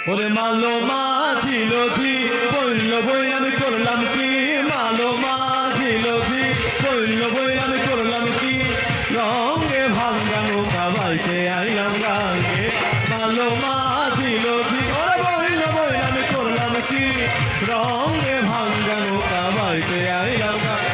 ওরে মালো মাঝিল ঝি বলল বই আমি করলাম কি মালো মাঝিল ঝি বলল বই আমি করলাম কি রঙে ভাঙ্গা নৌকা বাইতে আইলাম গাঙ্গে মালো মাঝিল ঝি ওরে বইল বই আমি করলাম কি রঙে ভাঙ্গা নৌকা বাইতে আইলাম গাঙ্গে